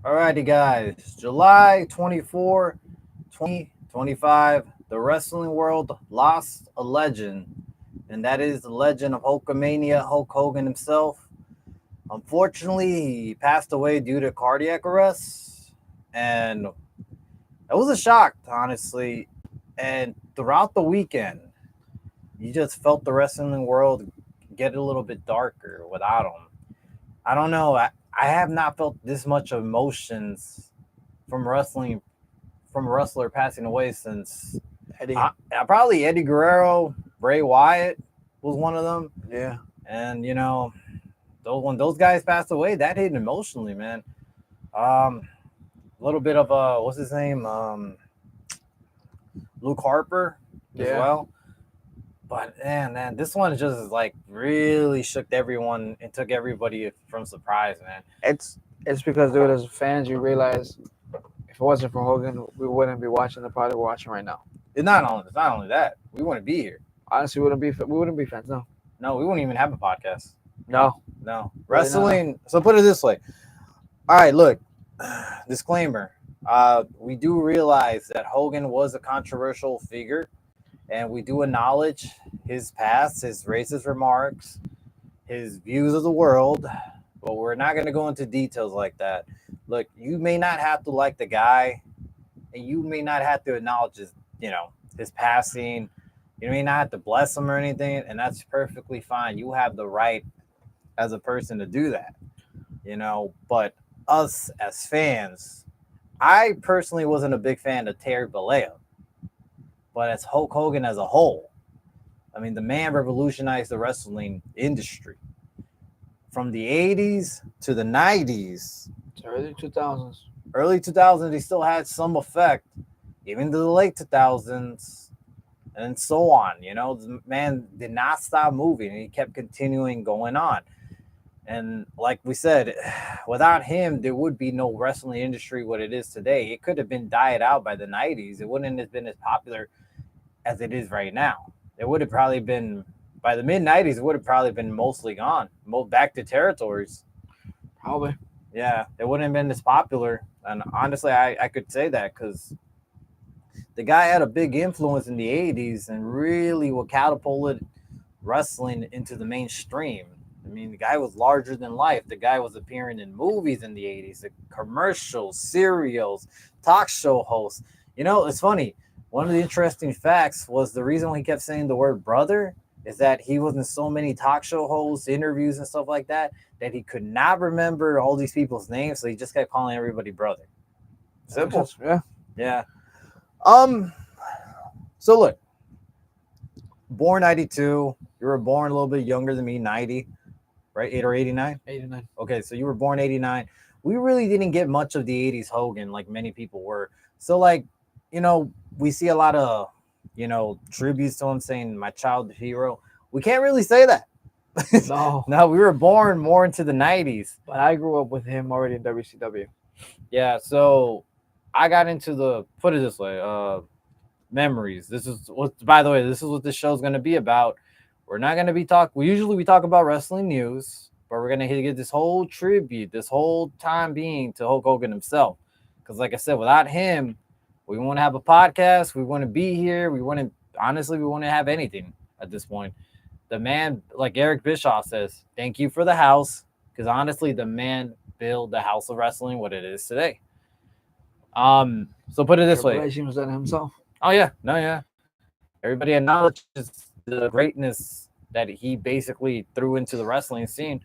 Alrighty, guys. July 24, 2025. The wrestling world lost a legend, and that is the legend of Hulkamania, Hulk Hogan himself. Unfortunately, he passed away due to cardiac arrest, and it was a shock, honestly. And throughout the weekend, you just felt the wrestling world get a little bit darker without him. I don't know. I have not felt this much emotions from wrestling from a wrestler passing away since Eddie. probably Eddie Guerrero, Bray Wyatt was one of them. Yeah. And when those guys passed away, that hit emotionally, man. A little bit of what's his name, Luke Harper as Yeah. well. But man, this one just like really shook everyone and took everybody from surprise, man. It's because, dude, as fans, you realize if it wasn't for Hogan, we wouldn't be watching the product we're watching right now. It's not only that we wouldn't be here. Honestly, we wouldn't be fans. No. No, we wouldn't even have a podcast. No. No Really not, no. wrestling. So put it this way. All right, look. Disclaimer. We do realize that Hogan was a controversial figure, and we do acknowledge his past, his racist remarks, his views of the world, but we're not going to go into details like that. Look, you may not have to like the guy, and you may not have to acknowledge his passing. You may not have to bless him or anything, and that's perfectly fine. You have the right as a person to do that, But us as fans, I personally wasn't a big fan of Terry Bollea, but as Hulk Hogan as a whole, I mean, the man revolutionized the wrestling industry from the 80s to the 90s. It's early 2000s. Early 2000s, he still had some effect, even to the late 2000s, and so on. The man did not stop moving, and he kept continuing going on. And like we said, without him, there would be no wrestling industry what it is today. It could have been died out by the 90s. It wouldn't have been as popular as it is right now. It would have probably been, by the mid 90s, it would have probably been mostly gone, back to territories. Probably. Yeah, it wouldn't have been as popular. And honestly, I could say that because the guy had a big influence in the 80s and really what catapulted wrestling into the mainstream. I mean, the guy was larger than life. The guy was appearing in movies in the 80s, the commercials, serials, talk show hosts. It's funny. One of the interesting facts was the reason why he kept saying the word brother is that he was in so many talk show hosts, interviews, and stuff like that he could not remember all these people's names. So he just kept calling everybody brother. Simple. Yeah. Yeah. So look, born 92. You were born a little bit younger than me, 90. Right? 8 or 89? 89. Okay, so you were born 89. We really didn't get much of the 80s Hogan like many people were. So, we see a lot of, tributes to him saying, my childhood hero. We can't really say that. No. No, we were born more into the 90s. But I grew up with him already in WCW. Yeah, so I got into put it this way, memories. This is what this show's going to be about. We're not going to be we talk about wrestling news, but we're going to get this whole tribute, this whole time being to Hulk Hogan himself. Because like I said, without him, we want to have a podcast. We want to be here. We want to have anything at this point. The man, like Eric Bischoff says, thank you for the house. Because honestly, the man built the house of wrestling what it is today. So put it this way. He was done himself. Oh yeah, no, yeah. Everybody acknowledges the greatness that he basically threw into the wrestling scene.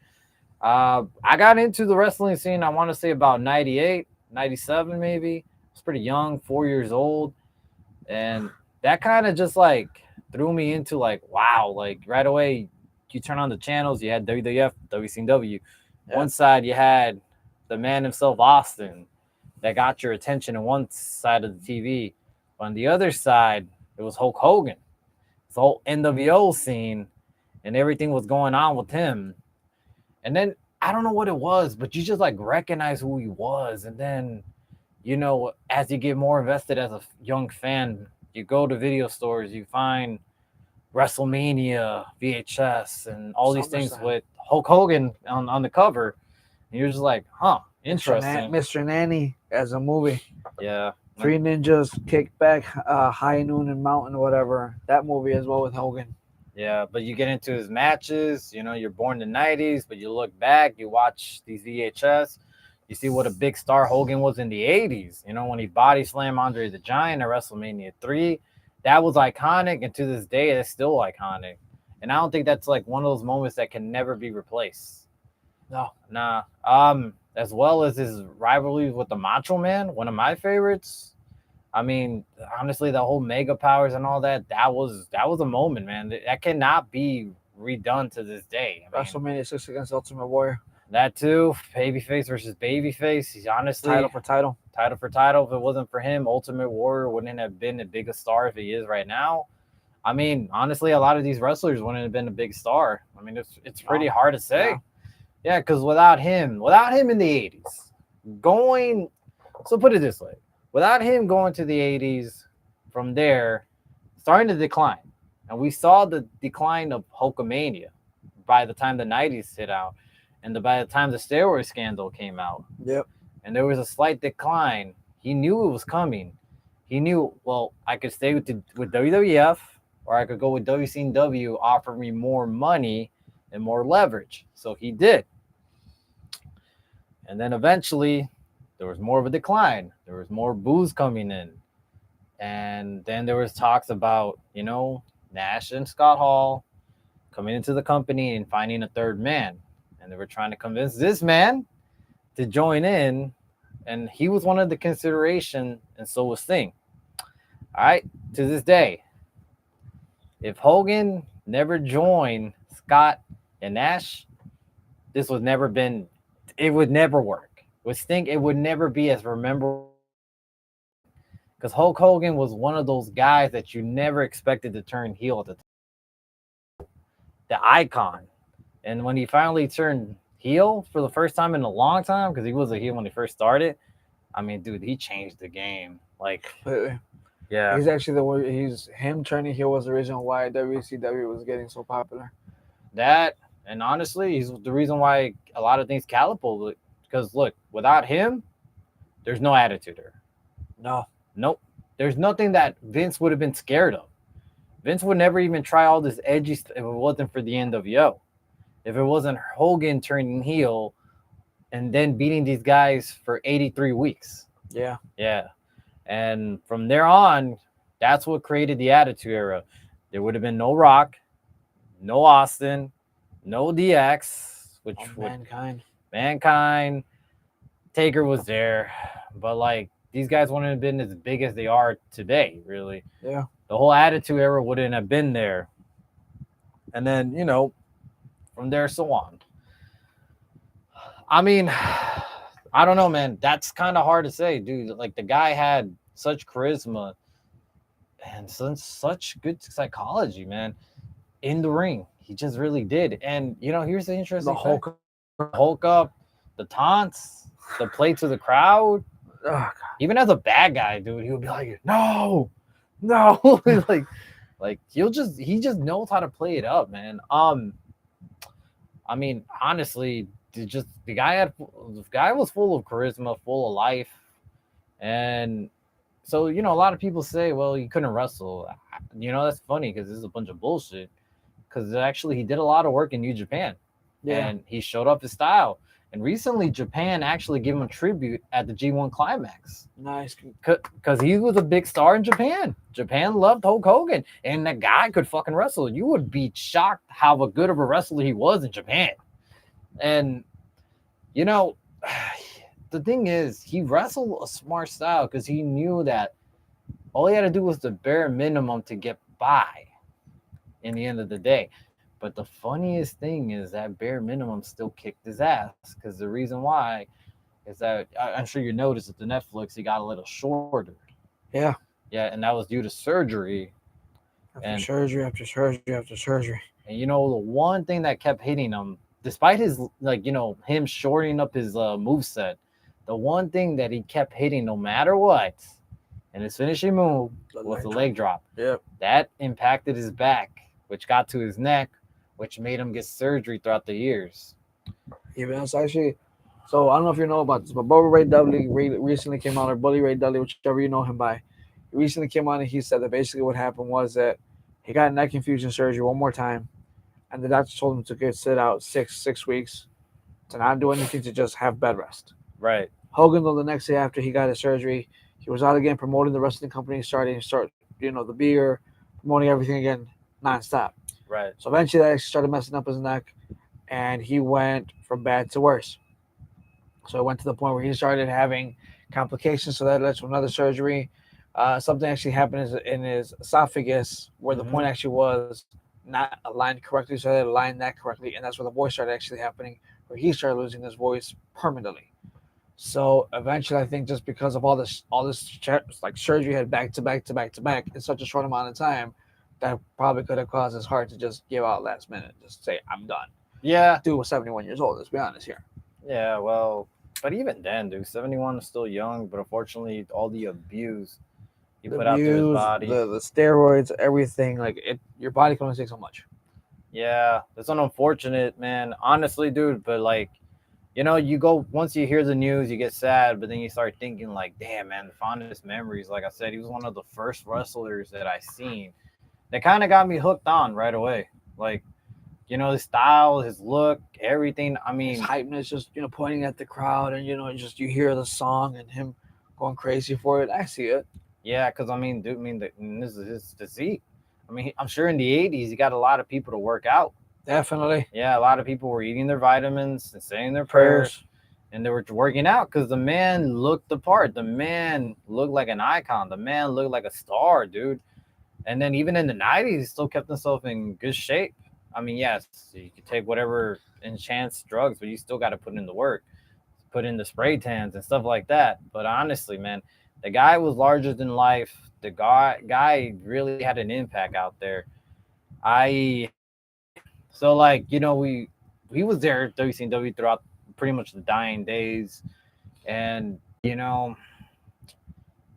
I got into the wrestling scene, I want to say about 98, 97 maybe. I was pretty young, 4 years old. And that kind of just like threw me into like, wow, like right away, you turn on the channels, you had WWF, WCW. Yeah. One side you had the man himself, Austin, that got your attention on one side of the TV. On the other side, it was Hulk Hogan. The whole NWO scene and everything was going on with him. And then I don't know what it was, but you just like recognize who he was. And then, as you get more invested as a young fan, you go to video stores, you find WrestleMania, VHS, and all these things with Hulk Hogan on the cover. And you're just like, huh, Interesting. Mr. Nanny as a movie. Yeah. Three Ninjas, Kickback, High Noon and Mountain, whatever. That movie as well with Hogan. Yeah, but you get into his matches, you're born in the 90s, but you look back, you watch these VHS, you see what a big star Hogan was in the 80s, when he body slammed Andre the Giant at WrestleMania 3. That was iconic, and to this day, it's still iconic. And I don't think that's like one of those moments that can never be replaced. No. Nah. As well as his rivalry with the Macho Man, one of my favorites. I mean, honestly, the whole mega powers and all that was a moment, man. That cannot be redone to this day. I mean, WrestleMania 6 against Ultimate Warrior. that too, babyface versus babyface. He's honestly Title for title. title for title. If it wasn't for him, Ultimate Warrior wouldn't have been the biggest star if he is right now. I mean, honestly, a lot of these wrestlers wouldn't have been a big star. I mean, it's pretty hard to say. Yeah, because without him in the 80s, so put it this way, without him going to the 80s, from there, starting to decline. And we saw the decline of Hulkamania by the time the 90s hit out, and by the time the steroid scandal came out. Yep. And there was a slight decline. He knew it was coming. He knew, well, I could stay with WWF, or I could go with WCW, offer me more money and more leverage. So he did. And then eventually, there was more of a decline. There was more booze coming in. And then there was talks about, Nash and Scott Hall coming into the company and finding a third man. And they were trying to convince this man to join in. And he was one of the consideration, and so was Sting. All right, to this day, if Hogan never joined Scott and Nash, it would never work. With Sting, it would never be as rememberable. Because Hulk Hogan was one of those guys that you never expected to turn heel at the time. The icon. And when he finally turned heel for the first time in a long time, because he was a heel when he first started, I mean, dude, he changed the game. Like, Completely. yeah. He's actually him turning heel was the reason why WCW was getting so popular. That, and honestly, he's the reason why a lot of things catapulted. Because look, without him, there's no Attitude Era. No. Nope. There's nothing that Vince would have been scared of. Vince would never even try all this edgy stuff if it wasn't for the NWO. If it wasn't Hogan turning heel and then beating these guys for 83 weeks. Yeah. Yeah. And from there on, that's what created the Attitude Era. There would have been no Rock, no Austin, no DX, which Mankind. Taker was there, but like these guys wouldn't have been as big as they are today, really. Yeah. The whole Attitude Era wouldn't have been there. And then, from there, so on. I mean, I don't know, man. That's kind of hard to say, dude. Like, the guy had such charisma and such good psychology, man, in the ring. He just really did. And, here's the interesting thing. Hulk up, the taunts, the play to the crowd. Oh, even as a bad guy, dude, he would be like, no. like he just knows how to play it up, man. I mean, honestly, the guy was full of charisma, full of life. And so, a lot of people say, well, he couldn't wrestle. That's funny because this is a bunch of bullshit. Because actually, he did a lot of work in New Japan. Yeah. And he showed up his style. And recently, Japan actually gave him a tribute at the G1 Climax. Nice. Because he was a big star in Japan. Japan loved Hulk Hogan. And that guy could fucking wrestle. You would be shocked how good of a wrestler he was in Japan. And, the thing is, he wrestled a smart style because he knew that all he had to do was the bare minimum to get by in the end of the day. But the funniest thing is that bare minimum still kicked his ass because the reason why is that I'm sure you noticed at the Netflix he got a little shorter. Yeah. Yeah, and that was due to surgery. Surgery. And the one thing that kept hitting him, despite his him shortening up his moveset, the one thing that he kept hitting no matter what, and his finishing move was the leg drop. Yep. That impacted his back, which got to his neck, which made him get surgery throughout the years. Even it's actually So I don't know if you know about this, but Bubba Ray Dudley recently came out, or Bully Ray Dudley, whichever you know him by. He recently came on and he said that basically what happened was that he got neck infusion surgery one more time, and the doctor told him to get sit out six weeks to not do anything, to just have bed rest. Right. Hogan, though, the next day after he got his surgery, he was out again promoting the wrestling company, the beer, promoting everything again nonstop. Right. So eventually that actually started messing up his neck, and he went from bad to worse. So it went to the point where he started having complications. So that led to another surgery. Something actually happened in his esophagus where the Mm-hmm. point actually was not aligned correctly. So they aligned that correctly, and that's where the voice started actually happening, where he started losing his voice permanently. So eventually, I think just because of all this like surgery had back to back to back to back in such a short amount of time, that probably could have caused his heart to just give out last minute, just say I'm done. Yeah. Dude was 71 years old. Let's be honest here. Yeah. Well, but even then, dude, 71 is still young. But unfortunately, all the abuse he The put out to his views, body. the steroids, everything, like it, your body can only take so much. Yeah, it's an unfortunate, man. Honestly, dude. But like, you go once you hear the news, you get sad, but then you start thinking like, damn, man, the fondest memories. Like I said, he was one of the first wrestlers that I seen that kind of got me hooked on right away. Like, his style, his look, everything. I His mean, hypeness, just pointing at the crowd, and just you hear the song and him going crazy for it. I see it. yeah, because I mean, dude, and this is his physique. I mean, I'm sure in the '80s he got a lot of people to work out. Definitely. Yeah, a lot of people were eating their vitamins and saying their prayers, Prayers. and they were working out because the man looked the part. The man looked like an icon. The man looked like a star, dude. And then even in the '90s, he still kept himself in good shape. I mean, yes, you could take whatever enhanced drugs, but you still got to put in the work, put in the spray tans and stuff like that. But honestly, man, the guy was larger than life. The guy really had an impact out there. I so like we was there at WCW throughout pretty much the dying days, and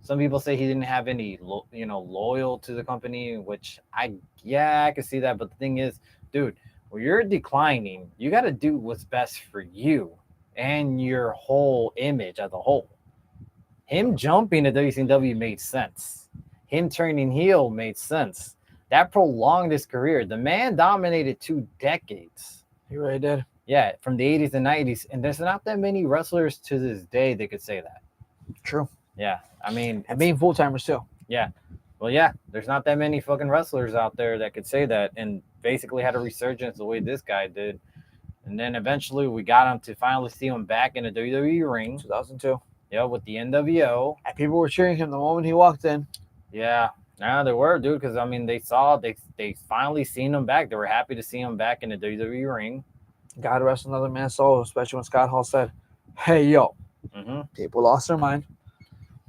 some people say he didn't have any loyal to the company, which I can see that. But the thing is, dude, when you're declining, you got to do what's best for you and your whole image as a whole. Him jumping to WCW made sense. Him turning heel made sense. That prolonged his career. The man dominated 2 decades. He really did. Yeah, from the '80s and '90s, and there's not that many wrestlers to this day that could say that. True. Yeah, I mean, And being full timers too. yeah, well, yeah, there's not that many fucking wrestlers out there that could say that, and basically had a resurgence the way this guy did. And then eventually we got him to finally see him back in the WWE ring. 2002. Yeah, with the NWO. And people were cheering him the moment he walked in. Yeah, they were, dude, because I mean, they finally seen him back. They were happy to see him back in the WWE ring. God rest another man's soul, especially when Scott Hall said, "Hey, yo." Hmm. People lost their mind.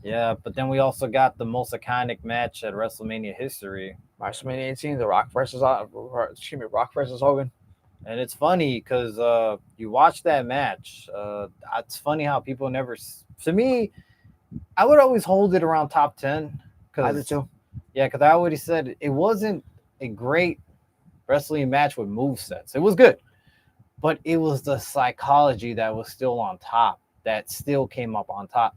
Yeah, but then we also got the most iconic match at WrestleMania history. WrestleMania 18, The Rock Rock versus Hogan. And it's funny because you watch that match. It's funny how people never. To me, I would always hold it around top 10. I did too. Yeah, because I already said it wasn't a great wrestling match with movesets. It was good, but it was the psychology that was still on top, that still came up on top.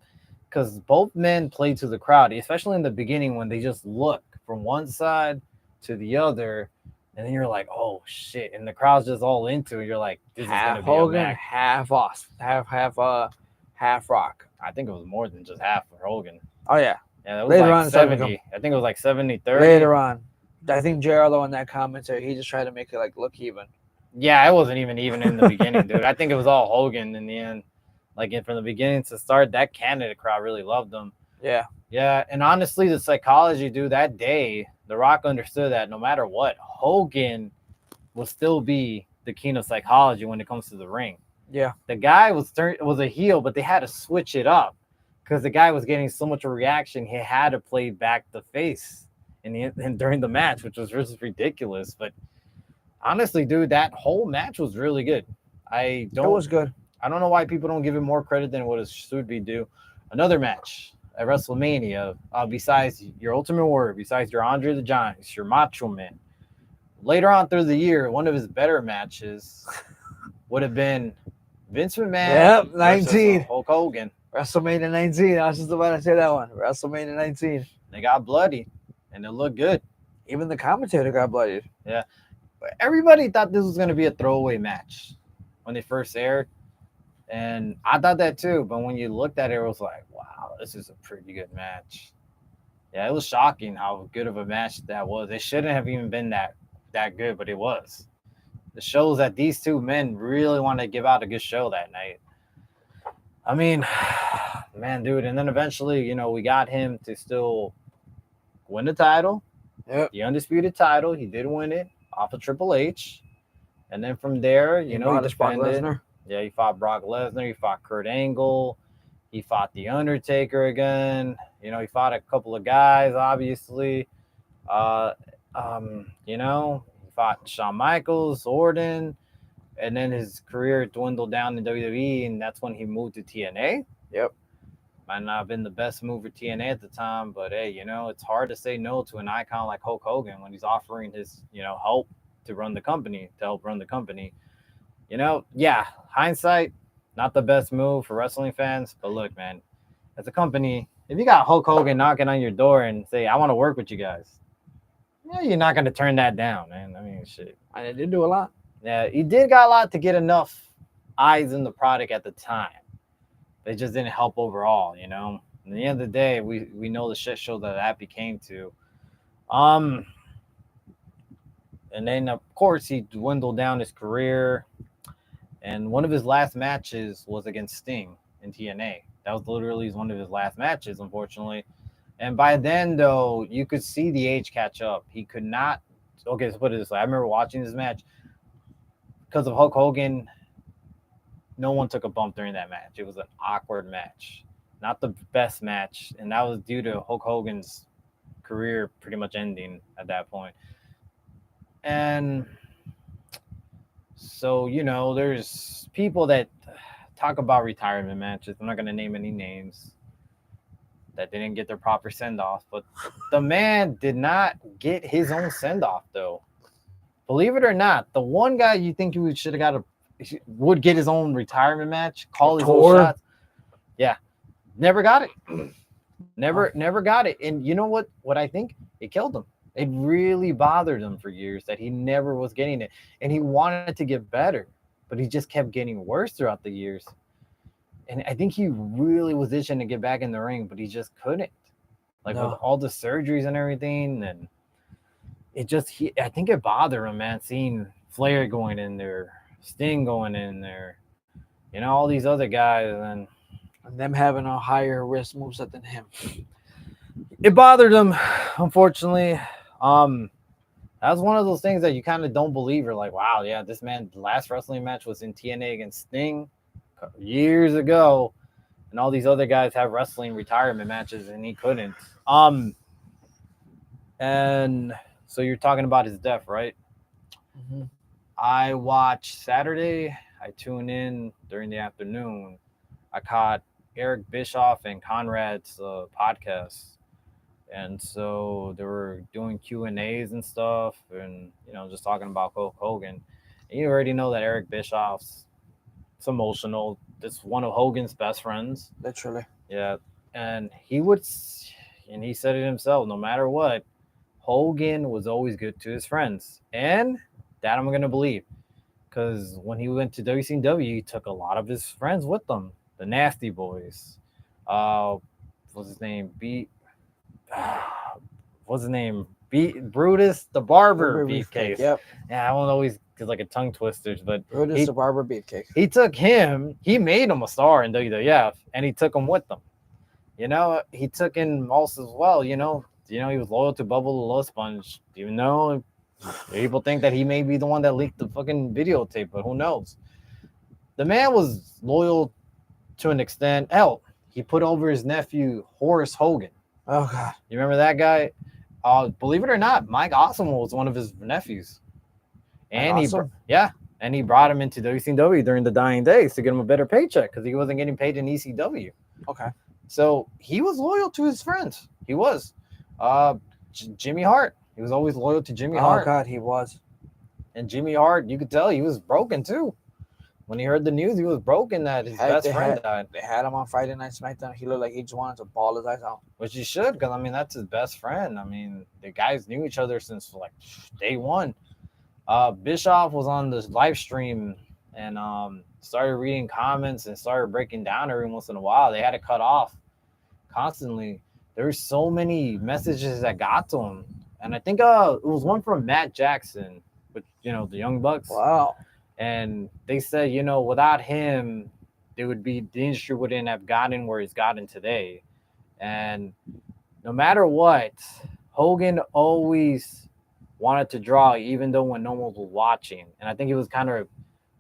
Because both men played to the crowd, especially in the beginning when they just look from one side to the other, and then you're like, oh shit, and the crowd's just all into it. You're like, this is Half gonna be a Hogan, match. half Rock. I think it was more than just half for Hogan. Oh yeah. Yeah, that was Later like on, it started 70. I think it was like 70-30. Later on, I think JR in that commentary, he just tried to make it like look even. Yeah, it wasn't even in the beginning, dude. I think it was all Hogan in the end. Like from the beginning to start, that Canada crowd really loved him. Yeah. Yeah, and honestly, the psychology, dude, that day, The Rock understood that no matter what, Hogan will still be the king of psychology when it comes to the ring. Yeah. The guy was a heel, but they had to switch it up because the guy was getting so much reaction. He had to play back the face during the match, which was just ridiculous. But honestly, dude, that whole match was really good. It was good. I don't know why people don't give it more credit than what it should be due. Another match at WrestleMania, besides your Ultimate Warrior, besides your Andre the Giant, your Macho Man. Later on through the year, one of his better matches would have been Vince McMahon Yep, versus 19. Hulk Hogan. WrestleMania 19. I was just about to say that one. WrestleMania 19. They got bloody, and it looked good. Even the commentator got bloodied. Yeah, everybody thought this was going to be a throwaway match when they first aired, and I thought that too. But when you looked at it, it was like, wow, this is a pretty good match. Yeah, it was shocking how good of a match that was. It shouldn't have even been that good, but it was. It shows that these two men really want to give out a good show that night. I mean, man, dude, and then eventually, we got him to still win the title, the undisputed title. He did win it off of Triple H, and then from there, he defended. Brock Lesnar. Yeah, he fought Brock Lesnar. He fought Kurt Angle. He fought The Undertaker again. He fought a couple of guys, obviously. He fought Shawn Michaels, Orton, and then his career dwindled down in WWE, and that's when he moved to TNA. Yep. Might not have been the best move for TNA at the time, but hey, it's hard to say no to an icon like Hulk Hogan when he's offering his, help to help run the company. Yeah, hindsight, not the best move for wrestling fans, but look, man, as a company, if you got Hulk Hogan knocking on your door and say, I want to work with you guys, yeah, you're not going to turn that down, man. I mean, shit. And it did do a lot. Yeah, he did got a lot to get enough eyes in the product at the time. It just didn't help overall, At the end of the day, we know the shit show that became to. And then, of course, he dwindled down his career. And one of his last matches was against Sting in TNA. That was literally one of his last matches, unfortunately. And by then, though, you could see the age catch up. He could not. Okay, let's put it this way. I remember watching this match. Because of Hulk Hogan, no one took a bump during that match. It was an awkward match. Not the best match. And that was due to Hulk Hogan's career pretty much ending at that point. And so, there's people that talk about retirement matches. I'm not going to name any names that didn't get their proper send-off. But the man did not get his own send-off, though. Believe it or not, the one guy you think you should have would get his own retirement match, call his own shots. Yeah, never got it. Never got it. And you know what? What I think? It killed him. It really bothered him for years that he never was getting it. And he wanted to get better, but he just kept getting worse throughout the years. And I think he really was itching to get back in the ring, but he just couldn't. With all the surgeries and everything. And I think it bothered him, man, seeing Flair going in there, Sting going in there, all these other guys. And them having a higher risk moveset than him. It bothered him, unfortunately. That was one of those things that you kind of don't believe. You're like, wow, yeah, this man's last wrestling match was in TNA against Sting years ago, and all these other guys have wrestling retirement matches, and he couldn't. And so you're talking about his death, right? Mm-hmm. I watched Saturday. I tuned in during the afternoon. I caught Eric Bischoff and Conrad's podcast. And so they were doing Q&As and stuff and, just talking about Hulk Hogan. And you already know that Eric Bischoff's emotional. It's one of Hogan's best friends. Literally. Yeah. And he said it himself, no matter what, Hogan was always good to his friends. And that I'm going to believe. Because when he went to WCW, he took a lot of his friends with him. The Nasty Boys. What's his name? Brutus the Barber Beefcake. Yep. Yeah, I won't always get like a tongue twister, but Brutus the Barber Beefcake. He took him. He made him a star in WWF, and he took him with him. He took in also as well. He was loyal to Bubba the Love Sponge, even though people think that he may be the one that leaked the fucking videotape, but who knows? The man was loyal to an extent. Hell, he put over his nephew Horace Hogan. Oh God! You remember that guy? Believe it or not, Mike Awesome was one of his nephews, and he brought him into WCW during the dying days to get him a better paycheck because he wasn't getting paid in ECW. Okay, so he was loyal to his friends. He was. Jimmy Hart. He was always loyal to Jimmy Hart. Oh God, he was. And Jimmy Hart, you could tell he was broken too. When he heard the news, he was broken that his Heck, best friend died, they had him on Friday Night SmackDown. He looked like he just wanted to ball his eyes out. which he should, because I mean that's his best friend. I mean the guys knew each other since like day one. Bischoff was on this live stream and started reading comments and started breaking down every once in a while. They had to cut off constantly. There were so many messages that got to him, and I think it was one from Matt Jackson, with the Young Bucks, Wow. and they said without him, the industry wouldn't have gotten where it's gotten today, and no matter what, Hogan always wanted to draw, even though when no one was watching, and I think he was kind of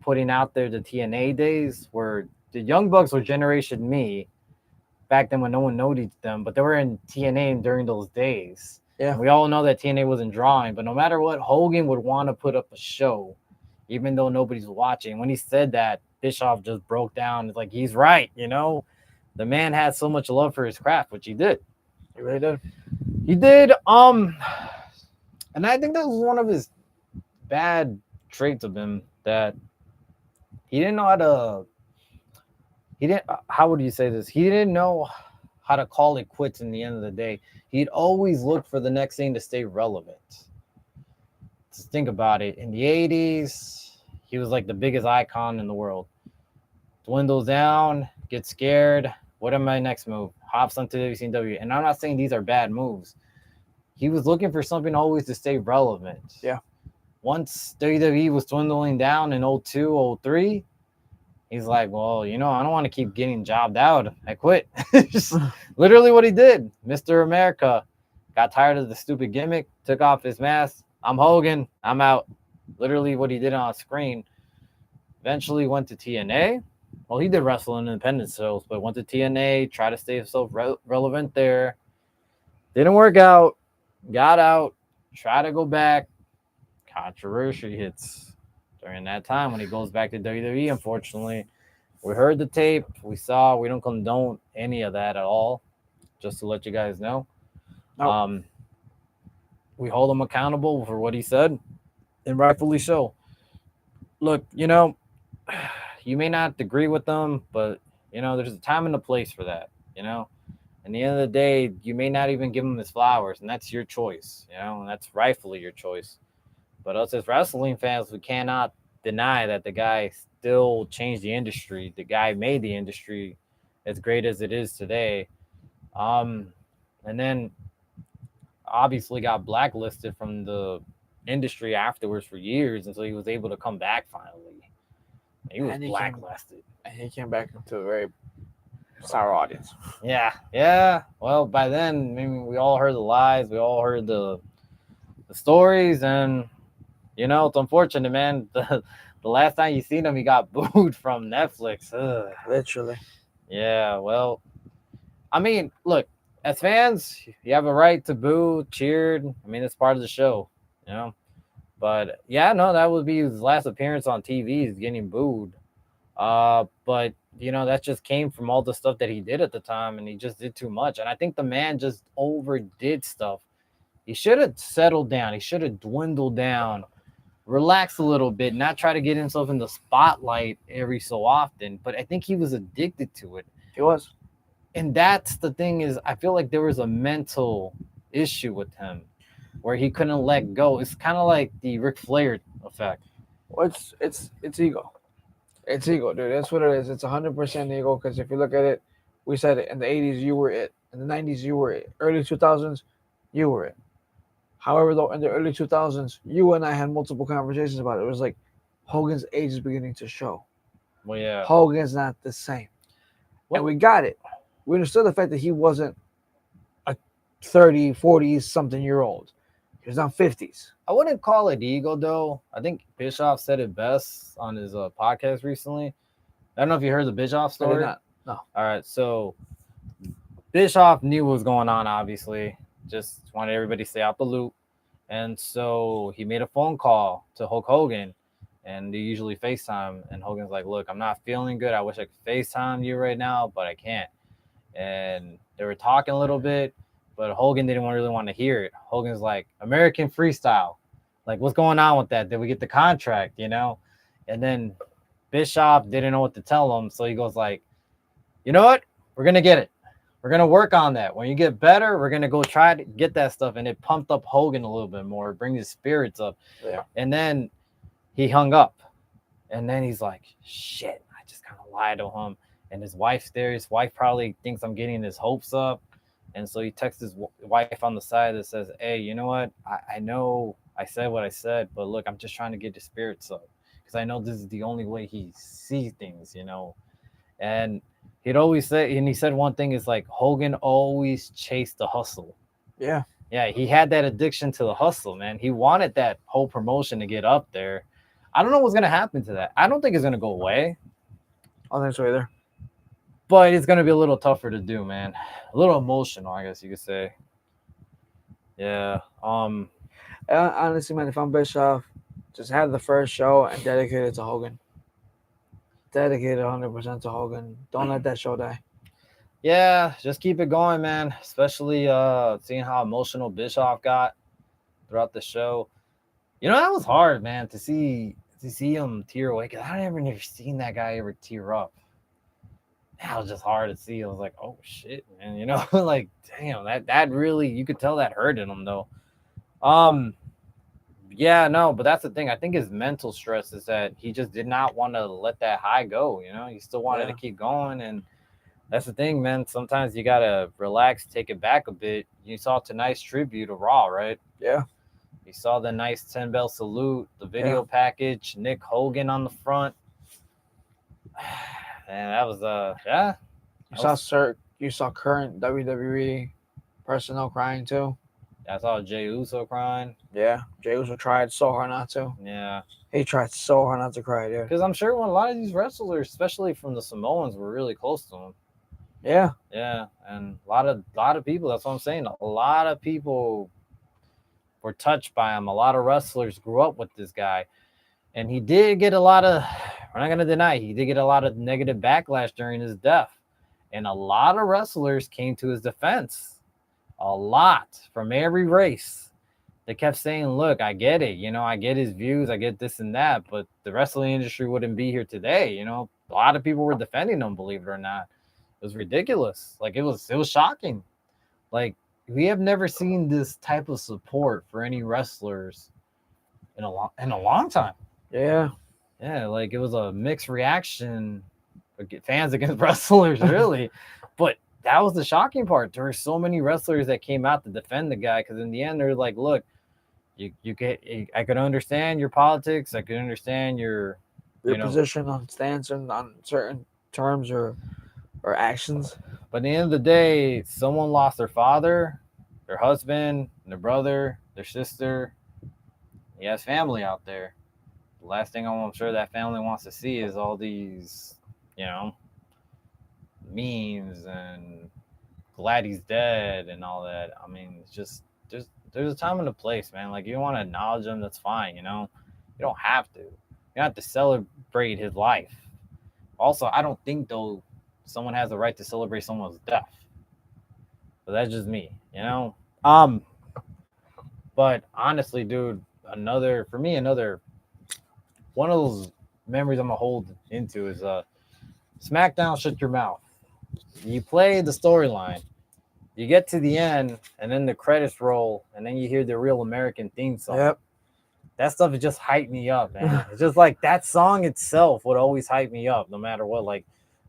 putting out there the TNA days where the Young Bucks were Generation Me back then when no one noticed them, but they were in TNA during those days. Yeah. And we all know that TNA wasn't drawing, but no matter what, Hogan would want to put up a show, even though nobody's watching. When he said that, Bischoff just broke down. It's like he's right, The man had so much love for his craft, which he did. He really did. He did. And I think that was one of his bad traits of him, that he didn't know how to. He didn't. How would you say this? He didn't know how to call it quits. In the end of the day, he'd always look for the next thing to stay relevant. Just think about it. In the '80s, he was like the biggest icon in the world. Dwindles down, gets scared. What am my next move? Hops onto WCW. And I'm not saying these are bad moves. He was looking for something always to stay relevant. Yeah. Once WWE was dwindling down in 02, 03, he's like, well, I don't want to keep getting jobbed out. I quit. Just literally what he did. Mr. America got tired of the stupid gimmick, took off his mask. I'm Hogan. I'm out. Literally what he did on screen. Eventually went to TNA. Well, he did wrestle in independent shows, but went to TNA, tried to stay himself relevant there. Didn't work out. Got out. Tried to go back. Controversy hits during that time when he goes back to WWE, unfortunately. We heard the tape. We saw. We don't condone any of that at all, just to let you guys know. Nope. We hold him accountable for what he said, and rightfully so. Look, you may not agree with them, but, there's a time and a place for that, At the end of the day, you may not even give him his flowers, and that's your choice, and that's rightfully your choice. But us as wrestling fans, we cannot deny that the guy still changed the industry. The guy made the industry as great as it is today. And then obviously got blacklisted from the industry afterwards for years until he was able to come back finally. He was blacklisted. And he came back into a very sour audience. Yeah. Well, by then, we all heard the lies. We all heard the stories, and it's unfortunate, man. The last time you seen him, he got booed from Netflix. Ugh. Literally. Yeah, well, I mean, look, as fans, you have a right to boo, cheered. I mean, it's part of the show, But yeah, no, that would be his last appearance on TV, is getting booed. But that just came from all the stuff that he did at the time, and he just did too much. And I think the man just overdid stuff. He should have settled down. He should have dwindled down, relaxed a little bit, not try to get himself in the spotlight every so often. But I think he was addicted to it. He was. And that's the thing, is I feel like there was a mental issue with him where he couldn't let go. It's kind of like the Ric Flair effect. Well, it's ego. It's ego, dude. That's what it is. It's 100% ego. Because if you look at it, we said it in the 80s, you were it. In the 90s, you were it. Early 2000s, you were it. However, though, in the early 2000s, you and I had multiple conversations about it. It was like Hogan's age is beginning to show. Well, yeah. Hogan's not the same. And we got it. We understood the fact that he wasn't a 30, 40-something-year-old. He was not 50s. I wouldn't call it ego, though. I think Bischoff said it best on his podcast recently. I don't know if you heard the Bischoff story. I did not. No. All right, so Bischoff knew what was going on, obviously. Just wanted everybody to stay out the loop. And so he made a phone call to Hulk Hogan, and they usually FaceTime. And Hogan's like, look, I'm not feeling good. I wish I could FaceTime you right now, but I can't. And they were talking a little bit, but Hogan didn't really want to hear it. Hogan's like, American freestyle. Like, what's going on with that? Did we get the contract, And then Bischoff didn't know what to tell him, so he goes like, you know what? We're gonna get it. We're gonna work on that. When you get better, we're gonna go try to get that stuff. And it pumped up Hogan a little bit more, bring his spirits up. Yeah. And then he hung up. And then he's like, shit, I just kind of lied to him. And his wife's there. His wife probably thinks I'm getting his hopes up. And so he texts his wife on the side that says, hey, you know what? I know I said what I said, but look, I'm just trying to get his spirits up because I know this is the only way he sees things, you know? And he'd always say, and he said one thing is like, Hogan always chased the hustle. Yeah. Yeah, he had that addiction to the hustle, man. He wanted that whole promotion to get up there. I don't know what's going to happen to that. I don't think it's going to go away, I don't think so either. but it's going to be a little tougher to do, man. A little emotional, I guess you could say. Yeah. Honestly, man, if I'm Bischoff, just have the first show and dedicate it to Hogan. Dedicate it 100% to Hogan. Don't let that show die. Yeah, just keep it going, man. Especially seeing how emotional Bischoff got throughout the show. You know, that was hard, man, to see him tear away. Cause I never seen that guy ever tear up. That was just hard to see. I was like, oh shit, man. You know, like damn, that really you could tell that hurted him though. Yeah, no, but that's the thing. I think his mental stress is that he just did not want to let that high go. You know, he still wanted to keep going, and that's the thing, man. Sometimes you gotta relax, take it back a bit. You saw tonight's tribute of Raw, right? Yeah. You saw the nice 10-bell salute, the video package, Nick Hogan on the front. Man, that was yeah. You saw current WWE personnel crying too. I saw Jey Uso crying. Yeah. Jey Uso tried so hard not to. Yeah. He tried so hard not to cry, dude. Because I'm sure when a lot of these wrestlers, especially from the Samoans, were really close to him. Yeah. Yeah. And a lot of people, that's what I'm saying. A lot of people were touched by him. A lot of wrestlers grew up with this guy. And he did get a lot of, we're not going to deny, he did get a lot of negative backlash during his death. And a lot of wrestlers came to his defense. A lot from every race. They kept saying, look, I get it. You know, I get his views. I get this and that. But the wrestling industry wouldn't be here today. You know, a lot of people were defending him, believe it or not. It was ridiculous. Like, it was shocking. Like, we have never seen this type of support for any wrestlers in a long time. Yeah. Yeah, like it was a mixed reaction. Fans against wrestlers, really. But that was the shocking part. There were so many wrestlers that came out to defend the guy because in the end they're like, look, I could understand your politics. I could understand your position on stance and on certain terms or actions. But at the end of the day, someone lost their father, their husband, their brother, their sister. He has family out there. The last thing I'm sure that family wants to see is all these, memes and glad he's dead and all that. I mean, it's just there's a time and a place, man. Like you want to acknowledge him, that's fine. You don't have to. You have to celebrate his life. Also, I don't think though someone has the right to celebrate someone's death. But that's just me, But honestly, dude, another one of those memories I'm gonna hold into is SmackDown Shut Your Mouth. You play the storyline, you get to the end, and then the credits roll, and then you hear the Real American theme song. Yep. That stuff just hyped me up, man. It's just like that song itself would always hype me up, no matter what. Like,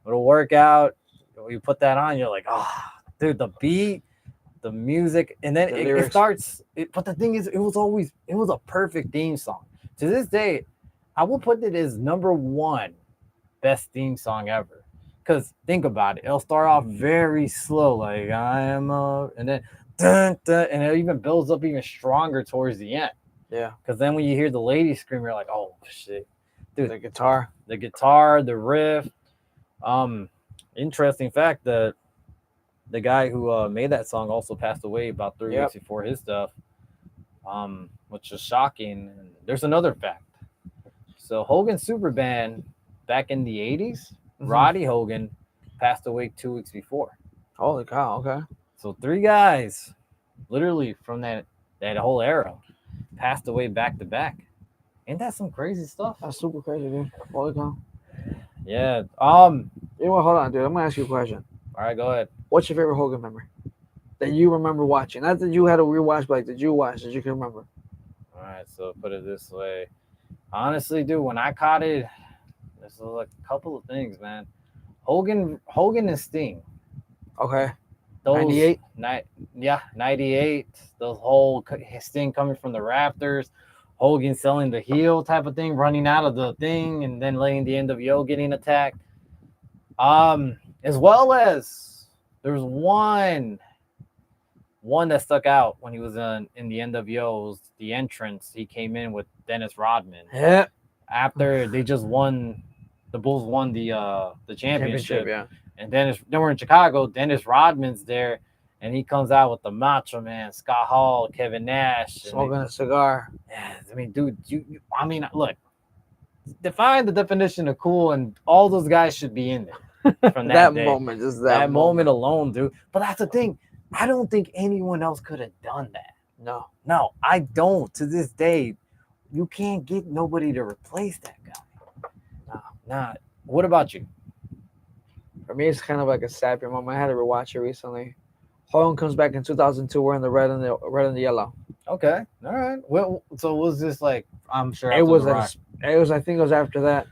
it'll work out. You put that on, you're like, oh, dude, the beat, the music, and then it starts. But the thing is, it was a perfect theme song. To this day, I will put it as number one best theme song ever. Because think about it, it'll start off very slow, like I am and then dun, dun, and it even builds up even stronger towards the end. Yeah. Because then when you hear the lady scream, you're like, oh shit, dude. The guitar, the riff. Interesting fact that the guy who made that song also passed away about 3 weeks before his death, which is shocking. And there's another fact. So Hogan Superband back in the 80s, Roddy Hogan passed away 2 weeks before. Holy cow, okay. So 3 guys, literally from that whole era, passed away back to back. Ain't that some crazy stuff? That's super crazy, dude. Holy cow. Yeah. You know what? Hold on, dude. I'm gonna ask you a question. All right, go ahead. What's your favorite Hogan memory that you remember watching? Not that you had to rewatch, but like did you watch that you can remember? All right, so put it this way. Honestly, dude, when I caught it, there's like a couple of things, man. Hogan and Sting. Okay, Those '98. night, yeah, 98. Those whole Sting coming from the rafters, Hogan selling the heel type of thing, running out of the thing, and then letting the NWO getting attacked. As well as there's one that stuck out when he was in the NWOs. The entrance he came in with Dennis Rodman Yeah, after they just won. The Bulls won the championship. championship, Yeah, and then we're in Chicago. Dennis Rodman's there, and he comes out with the Macho Man, Scott Hall, Kevin Nash, and smoking a cigar. yeah, I mean, dude, I mean, look, define the definition of cool, and all those guys should be in there from that That day, moment, just that that moment moment. alone, dude. But that's the thing. I don't think anyone else could have done that. No, No, I don't. To this day, you can't get nobody to replace that guy. no. Nah. What about you? For me, it's kind of like a sappy moment. I had to rewatch it recently. Hogan comes back in 2002 wearing the red and the yellow. Okay, all right. Well, so was this like? I'm sure It after the was at Rock. a, it was I think it was after that.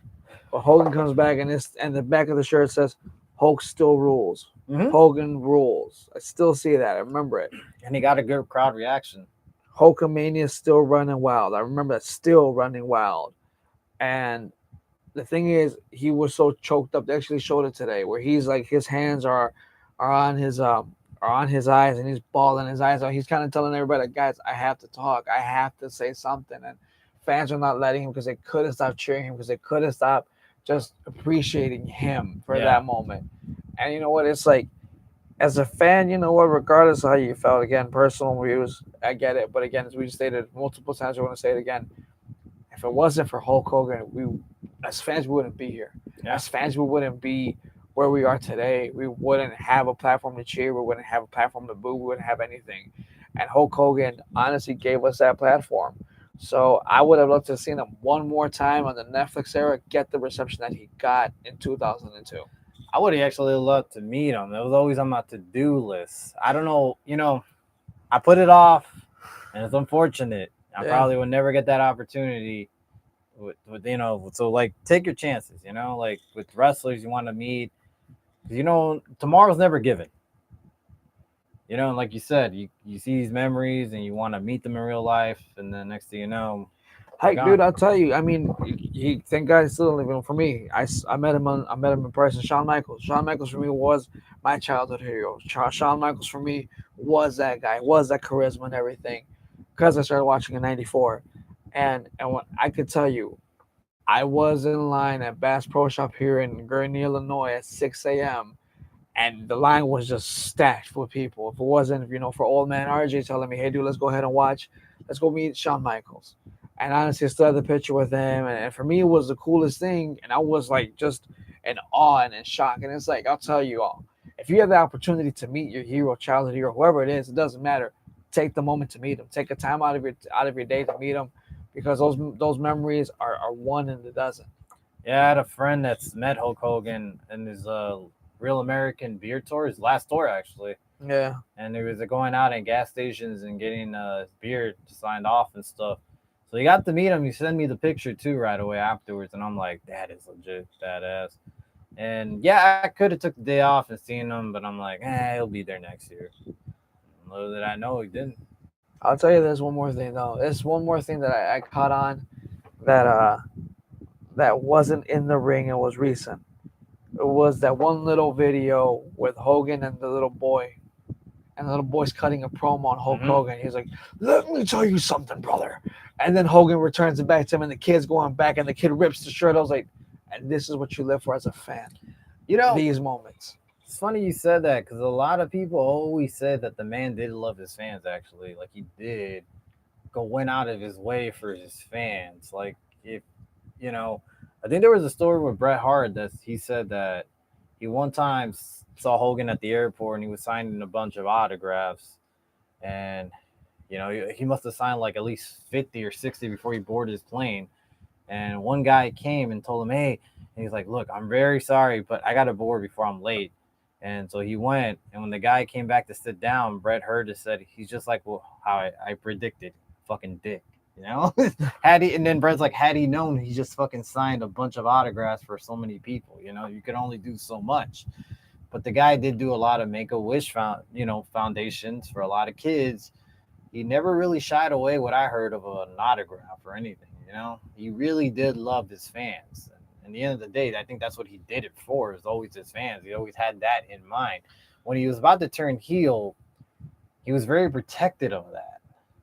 But Hogan comes back and the back of the shirt says Hulk still rules. Mm-hmm. Hogan rules. I still see that. I remember it. And he got a good crowd reaction. Hulkamania is still running wild. I remember that still running wild. And the thing is, he was so choked up. They actually showed it today, where he's like his hands are on his eyes, and he's bawling his eyes out. He's kind of telling everybody, like, guys, I have to talk. I have to say something. And fans are not letting him because they couldn't stop cheering him because they couldn't stop just appreciating him for Yeah. that moment. And you know what? It's like as a fan, you know what? Regardless of how you felt, again, personal views, I get it. But again, as we stated multiple times, I want to say it again. If it wasn't for Hulk Hogan, we as fans we wouldn't be here. Yeah. As fans we wouldn't be where we are today. We wouldn't have a platform to cheer. We wouldn't have a platform to boo. We wouldn't have anything. And Hulk Hogan honestly gave us that platform. So I would have loved to have seen him one more time on the Netflix era, get the reception that he got in 2002. I would have actually loved to meet him. It was always on my to-do list. I don't know, I put it off, and it's unfortunate. I Yeah. probably would never get that opportunity. So like take your chances. Like with wrestlers you want to meet, 'cause, tomorrow's never given. And like you said, you see these memories and you want to meet them in real life, and then next thing you know, they're Hey, dude, gone. I'll tell you. I mean, he thank God he's still living. For me, I met him in person. Shawn Michaels. Shawn Michaels for me was my childhood hero. Shawn Michaels for me was that guy. Was that charisma and everything. Because I started watching in '94, and when I could tell you, I was in line at Bass Pro Shop here in Gurnee, Illinois at 6 a.m. and the line was just stacked with people. If it wasn't, for old man RJ telling me, "Hey, dude, let's go ahead and watch. Let's go meet Shawn Michaels." And honestly, I still had the picture with him, and for me, it was the coolest thing. And I was like just in awe and in shock. And it's like I'll tell you all, if you have the opportunity to meet your hero, childhood hero, whoever it is, it doesn't matter. Take the moment to meet him. Take a time out of your day to meet him, because those memories are one in a dozen. Yeah, I had a friend that's met Hulk Hogan in his Real American beer tour, his last tour actually, Yeah. and he was going out at gas stations and getting beer signed off and stuff. So you got to meet him. He sent me the picture too right away afterwards, and I'm like, that is legit badass. And yeah, I could have took the day off and seen him, but I'm like, he'll be there next year. Little did I know he didn't. I'll tell you this one more thing though. There's one more thing that I caught on that wasn't in the ring and was recent. It was that one little video with Hogan and the little boy, and the little boy's cutting a promo on Hulk Mhm. Hogan. He's like, "Let me tell you something, brother." And then Hogan returns it back to him, and the kid's going back, and the kid rips the shirt. I was like, and this is what you live for as a fan. You know, These moments. it's funny you said that because a lot of people always said that the man did love his fans. Actually, like he did go went out of his way for his fans. Like if you know, I think there was a story with Bret Hart that he said that he one time saw Hogan at the airport and he was signing a bunch of autographs, and he must have signed like at least 50 or 60 before he boarded his plane. And one guy came and told him, "Hey," and he's like, "Look, I'm very sorry, but I got to board before I'm late." And so he went, and when the guy came back to sit down, Bret Hart just said, "He's just like, well, how I predicted, fucking dick." You know, had he, and then Bret's like, had he known, he just fucking signed a bunch of autographs for so many people. You know, you could only do so much. But the guy did do a lot of Make a Wish foundations for a lot of kids. He never really shied away what I heard of an autograph or anything. You know, he really did love his fans. And at the end of the day, I think that's what he did it for. Is always his fans. He always had that in mind. When he was about to turn heel, he was very protective of that.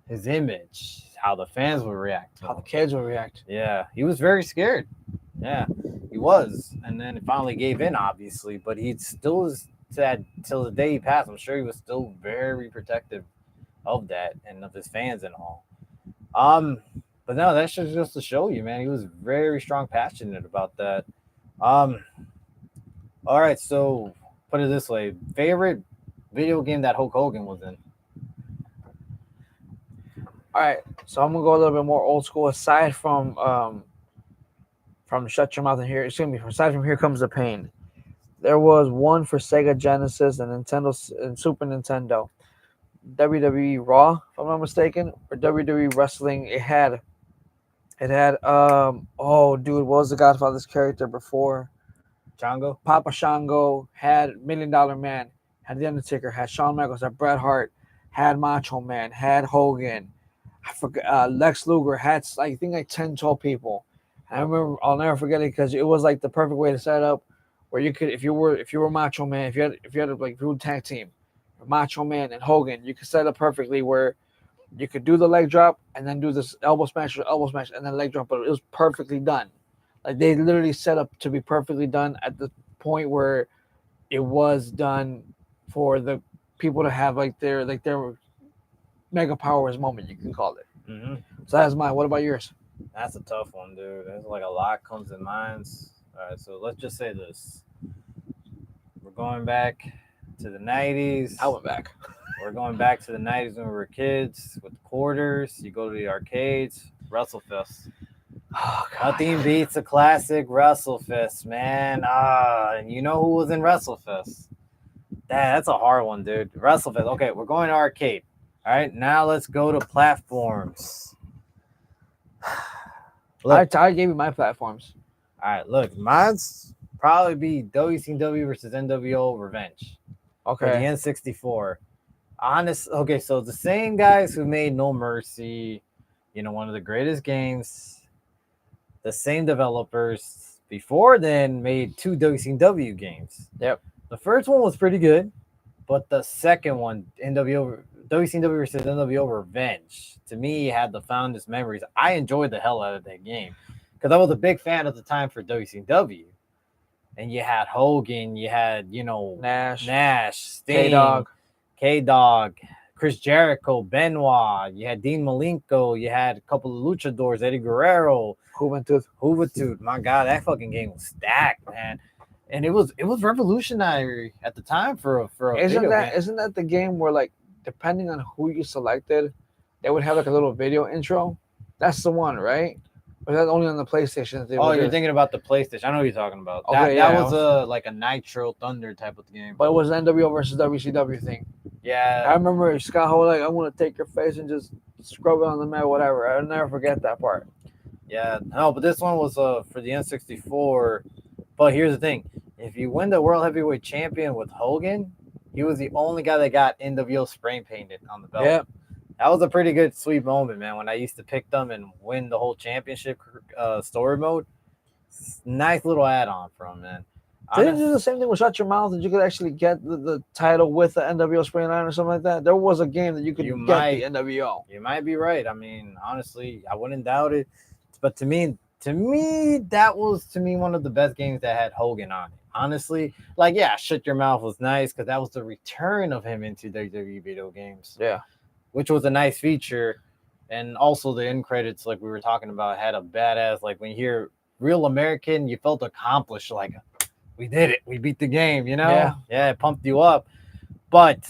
His image, how the fans would react to How him. the kids will react. Yeah, he was very scared. Yeah, he was, and then he finally gave in, obviously. But he still is sad till the day he passed. I'm sure he was still very protective of that and of his fans and all. Um, but no, that's just to show you, man. He was very strong, passionate about that. Um, all right, so put it this way: favorite video game that Hulk Hogan was in. All right, so I'm gonna go a little bit more old school. Aside from Shut Your Mouth and Here, excuse me, aside from Here Comes the Pain, there was one for Sega Genesis and Nintendo and Super Nintendo. WWE Raw, if I'm not mistaken, or WWE Wrestling. It had oh dude, what was the Godfather's character before? Chango. Papa Shango, had $1 Million Man, had The Undertaker, had Shawn Michaels, had Bret Hart, had Macho Man, had Hogan. I forgot Lex Luger had I think like 10, 12 people. And I remember I'll never forget it because it was like the perfect way to set up where you could if you were Macho Man, if you had like if you were tag team, Macho Man and Hogan, you could set up perfectly where you could do the leg drop and then do this elbow smash, and then leg drop, but it was perfectly done. Like they literally set up to be perfectly done at the point where it was done for the people to have like their mega powers moment, you can call it. Mm-hmm. So that's mine. What about yours? That's a tough one, dude. There's like a lot comes in minds. All right, so let's just say this: we're going back to the '90s. I went back. We're going back to the '90s when we were kids with quarters. You go to the arcades, WrestleFest. Oh Nothing beats a classic WrestleFest, man. And you know who was in WrestleFest? That's a hard one, dude. WrestleFest. Okay, we're going to arcade. All right, now let's go to platforms. Look, I gave you my platforms. all right, look, mine's probably be WCW versus NWO Revenge for the Okay. N64. Okay, so the same guys who made No Mercy, one of the greatest games, the same developers before then made two WCW games. Yep. The first one was pretty good, but the second one, WCW versus NWO Revenge, to me had the fondest memories. I enjoyed the hell out of that game because I was a big fan at the time for WCW. And you had Hogan, you had, Nash, Sting, K Dog, Chris Jericho, Benoit, you had Dean Malenko, you had a couple of luchadors, Eddie Guerrero, Juventud. My God, that fucking game was stacked, man. And it was revolutionary at the time for a video game. Isn't that the game where like depending on who you selected, they would have like a little video intro? That's the one, right? Or is that only on the PlayStation? That You're thinking about the PlayStation. I know what you're talking about. Okay, that was like a Nitro Thunder type of game. But it was an NWO versus WCW thing. Yeah. I remember Scott Hall like, I want to take your face and just scrub it on the mat, whatever. I'll never forget that part. Yeah, no, but this one was for the N64. But here's the thing: if you win the World Heavyweight Champion with Hogan, he was the only guy that got NWO spray painted on the belt. Yep. That was a pretty good, sweet moment, man. When I used to pick them and win the whole championship story mode, nice little add-on from man. Didn't you do the same thing with Shut Your Mouth that you could actually get the title with the NWO spray line or something like that? There was a game that you could get the NWO. You might be right. I mean, honestly, I wouldn't doubt it. But to me, that was one of the best games that had Hogan on it. Honestly, like, yeah, Shut Your Mouth was nice because that was the return of him into WWE video games. Yeah. Which was a nice feature. And also the end credits, like we were talking about, had a badass, like when you hear Real American, you felt accomplished, like we did it. We beat the game, Yeah. Yeah, it pumped you up. But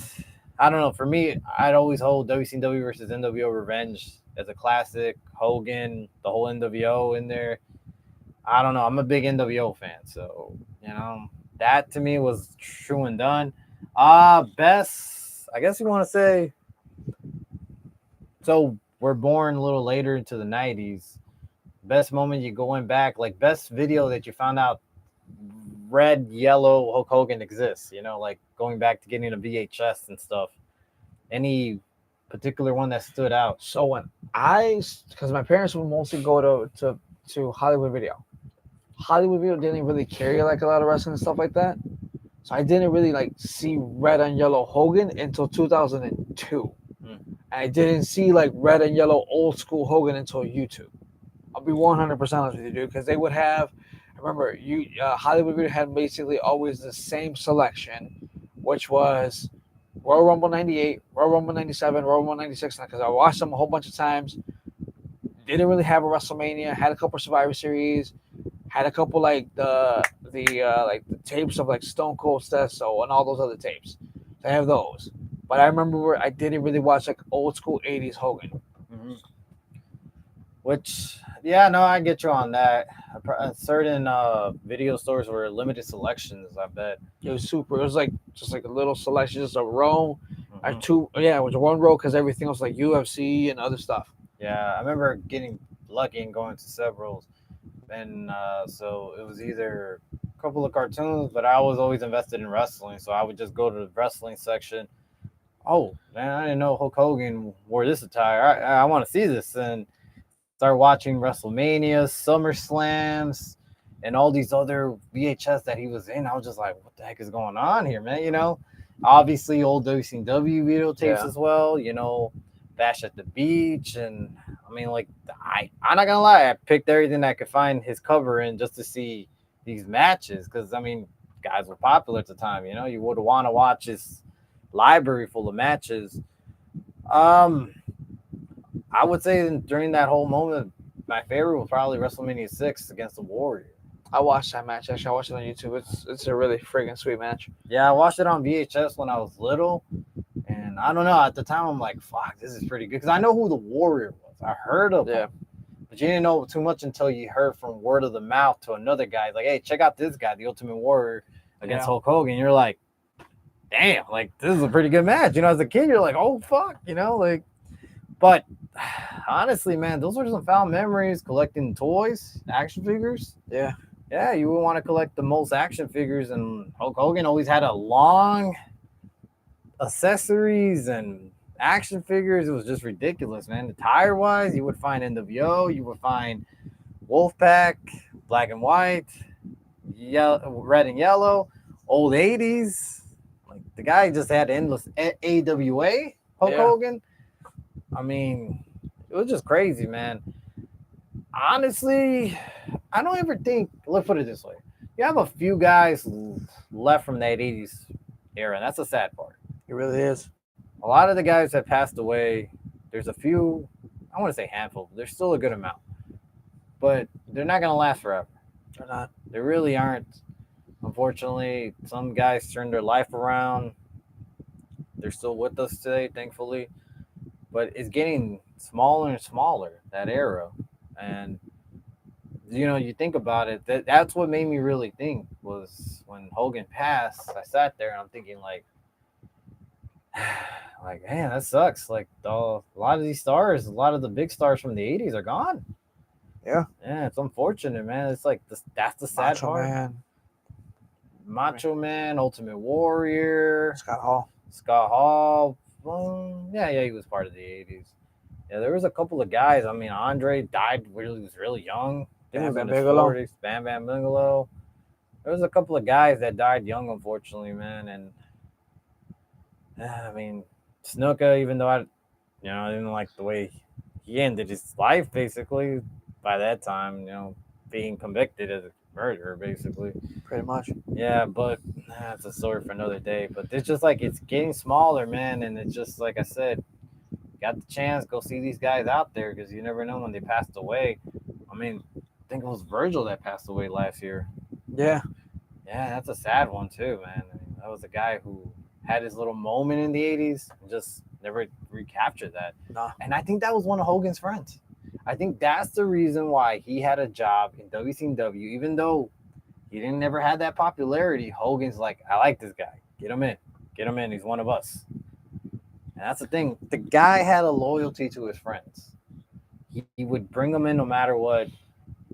I don't know. For me, I'd always hold WCW versus NWO Revenge as a classic. Hogan, the whole NWO in there. I don't know. I'm a big NWO fan, so you know that to me was true and done. Best, I guess you want to say. So we're born a little later into the '90s. Best moment you going back, like best video that you found out red, yellow Hulk Hogan exists. You know, like going back to getting a VHS and stuff. Any particular one that stood out? So when because my parents would mostly go to Hollywood Video. Hollywood Video didn't really carry like a lot of wrestling and stuff like that. So I didn't really like see red and yellow Hogan until 2002. Hmm. And I didn't see like red and yellow old school Hogan until YouTube. I'll be 100% honest with you, dude, because they would have. Remember, Hollywood Video had basically always the same selection, which was Royal Rumble '98, Royal Rumble '97, Royal Rumble '96. Because I watched them a whole bunch of times. Didn't really have a WrestleMania. Had a couple Survivor Series. Had a couple like the tapes of like Stone Cold Stesso and all those other tapes. So I have those. But I remember I didn't really watch like old school '80s Hogan. Mm-hmm. Which, yeah, no, I get you on that. Certain video stores were limited selections. I bet. It was super. It was like just like a little selection, just a row, or Hmm. two. Yeah, it was one row because everything was like UFC and other stuff. Yeah, I remember getting lucky and going to several, and so it was either a couple of cartoons, but I was always invested in wrestling, so I would just go to the wrestling section. Oh man, I didn't know Hulk Hogan wore this attire. I want to see this, and start watching WrestleMania, SummerSlams, and all these other VHS that he was in. I was just like, what the heck is going on here, man? You know, obviously old WCW videotapes Yeah. as well. You know, Bash at the Beach, and I mean, like, I'm not gonna lie, I picked everything I could find his cover in just to see these matches because I mean, guys were popular at the time. You know, you would want to watch his library full of matches. Um, I would say during that whole moment, my favorite was probably WrestleMania 6 against the Warrior. I watched that match. Actually, I watched it on YouTube. It's a really friggin' sweet match. Yeah, I watched it on VHS when I was little, and I don't know. At the time, I'm like, "Fuck, this is pretty good," because I know who the Warrior was. I heard of Yeah. him, but you didn't know too much until you heard from word of the mouth to another guy. Like, "Hey, check out this guy, the Ultimate Warrior against Yeah. Hulk Hogan." You're like, "Damn, like this is a pretty good match." You know, as a kid, you're like, "Oh fuck," you know, like. But honestly, man, those were some found memories collecting toys, action figures. Yeah. Yeah, you would want to collect the most action figures, and Hulk Hogan always had a long accessories and action figures. It was just ridiculous, man. The tire wise, you would find NWO, you would find Wolfpack, black and white, yellow, red and yellow, old '80s. Like the guy just had endless AWA. Hulk Yeah. Hogan. I mean, it was just crazy, man. Honestly, I don't ever think. Let's put it this way: you have a few guys left from that '80s era, and that's a sad part. It really is. A lot of the guys have passed away. There's a few. I want to say handful. But there's still a good amount, but they're not gonna last forever. Or not. They really aren't. Unfortunately, some guys turned their life around. They're still with us today, thankfully. But it's getting smaller and smaller, that era. And you know, you think about it, that's what made me really think was when Hogan passed, I sat there and I'm thinking like, man, that sucks. Like a lot of these stars, a lot of the big stars from the '80s are gone. Yeah. Yeah, it's unfortunate, man. It's like that's the sad Macho part. Man, Macho Man, Ultimate Warrior, Scott Hall. Scott Hall. Yeah, he was part of the '80s. Yeah, there was a couple of guys. I mean, Andre died when he was really young. He Bam was Bam in his Bigelow. 40s. Bam Bam Bigelow. There was a couple of guys that died young, unfortunately, man. And I mean, Snuka, even though I didn't like the way he ended his life, basically, by that time, being convicted as a murderer, basically. Pretty much. Yeah, but that's a story for another day. But it's just like it's getting smaller, man. And it's just like I said, got the chance, go see these guys out there because you never know when they passed away. I mean, I think it was Virgil that passed away last year. Yeah. Yeah, that's a sad one too, man. I mean, that was a guy who had his little moment in the '80s and just never recaptured that. Nah. And I think that was one of Hogan's friends. I think that's the reason why he had a job in WCW, even though he didn't never had that popularity. Hogan's like, I like this guy. Get him in. Get him in. He's one of us. And that's the thing. The guy had a loyalty to his friends. He would bring them in no matter what.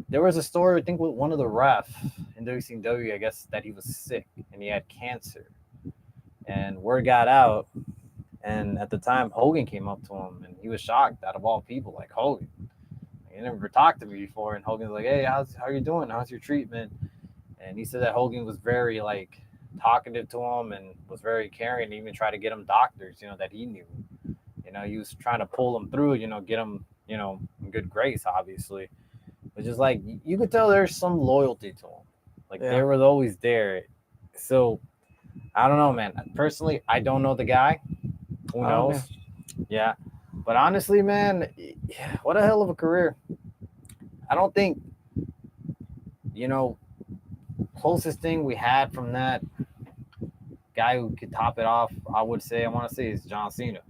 There was a story, I think, with one of the ref in WCW, I guess, that he was sick and he had cancer. And word got out. And at the time, Hogan came up to him and he was shocked out of all people, like, Hogan. He never talked to me before. And Hogan's like, hey, how you doing? How's your treatment? And he said that Hogan was very, like, talkative to him and was very caring, and even tried to get him doctors, that he knew. He was trying to pull him through, get him, in good grace, obviously. But just like you could tell there's some loyalty to him. Like Yeah. they were always there. So I don't know, man. Personally, I don't know the guy. Who I don't know. knows? Yeah. But honestly, man, what a hell of a career. I don't think, you know, closest thing we had from that guy who could top it off, I want to say, is John Cena.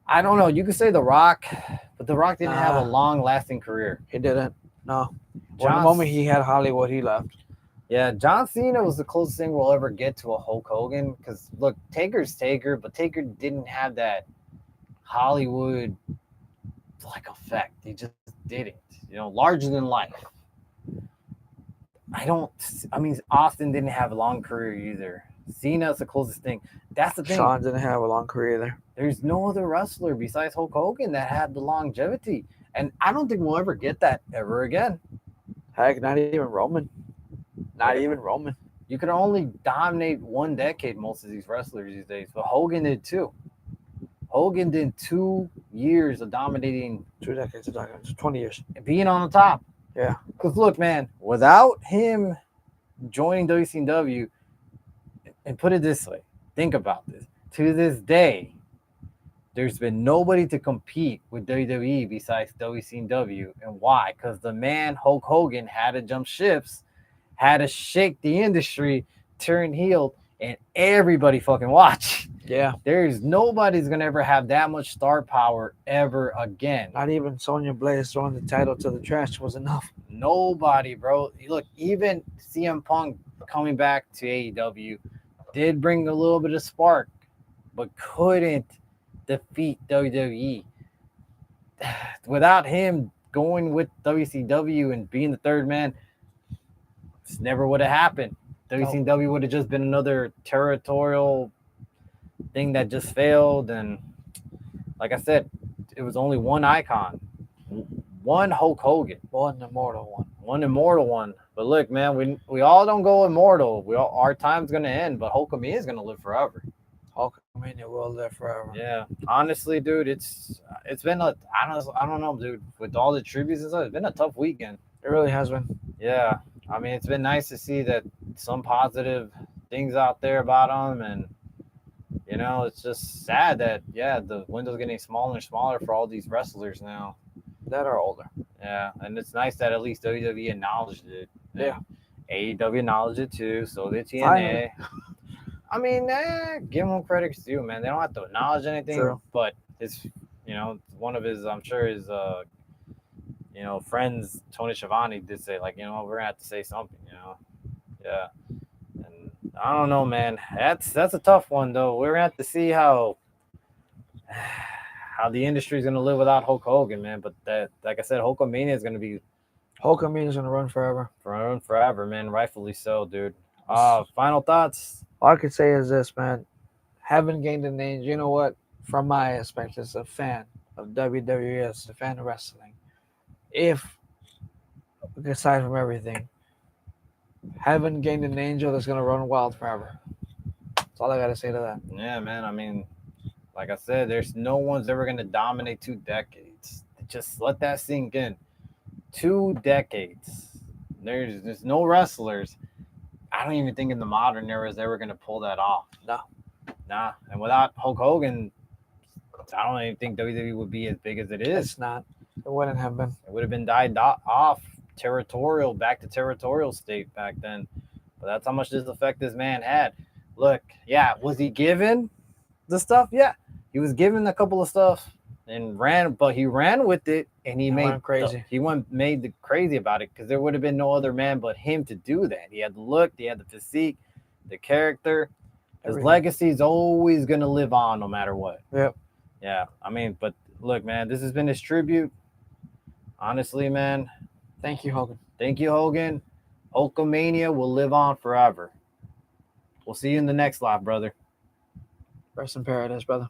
I don't know. You could say The Rock, but The Rock didn't have a Nah, long lasting career. he didn't. No. Well, the John, moment he had Hollywood, he left. yeah, John Cena was the closest thing we'll ever get to a Hulk Hogan. Because look, Taker's Taker, but Taker didn't have that Hollywood like effect. He just didn't. Larger than life. I don't. I mean, Austin didn't have a long career either. Cena's the closest thing. That's the thing. Sean didn't have a long career there. There's no other wrestler besides Hulk Hogan that had the longevity, and I don't think we'll ever get that ever again. Heck, not even Roman. Not even Roman. You can only dominate one decade, most of these wrestlers these days, but Hogan did too. Hogan did 2 years of dominating, 2 decades, 20 years. being on the top. Yeah. Because look, man, without him joining WCW, and put it this way, think about this. To this day, there's been nobody to compete with WWE besides WCW. And why? Because the man Hulk Hogan had to jump ships, had to shake the industry, turn heel, and everybody fucking watch. Yeah. There's nobody's gonna ever have that much star power ever again. Not even Sonya Blade throwing the title to the trash was enough. Nobody, bro. Look, even CM Punk coming back to AEW did bring a little bit of spark, but couldn't defeat WWE. Without him going with WCW and being the third man, this never would have happened. WCW would have just been another territorial thing that just failed. And like I said, it was only one icon, one Hulk Hogan, One immortal one. one immortal one. But look, man, we all don't go immortal. Our time's gonna end, but Hulkamania is gonna live forever. Hulkamania will live forever. Yeah, honestly, dude, it's been I don't know, dude. With all the tributes and stuff, it's been a tough weekend. It really has been. Yeah, I mean, it's been nice to see that some positive things out there about them, and it's just sad that the window's getting smaller and smaller for all these wrestlers now. That are older. Yeah, and it's nice that at least WWE acknowledged it. Yeah. AEW acknowledged it too, so did TNA. Finally. I mean, give them credit too, man. They don't have to acknowledge anything, True. but it's one of his, I'm sure his friends, Tony Schiavone, did say, like, we're gonna have to say something, yeah. And I don't know, man. That's a tough one though. We're gonna have to see how the industry is gonna live without Hulk Hogan, man. But that, like I said, Hulkamania is gonna be Hulkamania's gonna run forever. forever, man. Rightfully so, dude. Final thoughts. All I could say is this, man. Haven't gained an age. You know what? From my aspect as a fan of WWE, as a fan of wrestling, if aside from everything, haven't gained an angel that's gonna run wild forever. That's all I gotta say to that. Yeah, man. I mean, like I said, there's no one's ever gonna dominate 2 decades. Just let that sink in. 2 decades. There's no wrestlers. I don't even think in the modern era is ever gonna pull that off. No. Nah. And without Hulk Hogan, I don't even think WWE would be as big as it is. It's not. It wouldn't have been. It would have been died off, back to territorial state back then. But that's how much this effect this man had. Look, yeah, was he given the stuff? Yeah, he was given a couple of stuff and ran, but he ran with it, and he went crazy. Made the crazy about it because there would have been no other man but him to do that. He had the look, he had the physique, the character. His Everything. legacy is always gonna live on, no matter what. Yep. Yeah, I mean, but look, man, this has been his tribute. Honestly, man, Thank you, Hogan. thank you, Hogan. Hulkamania will live on forever. We'll see you in the next live, brother. Rest in paradise, brother.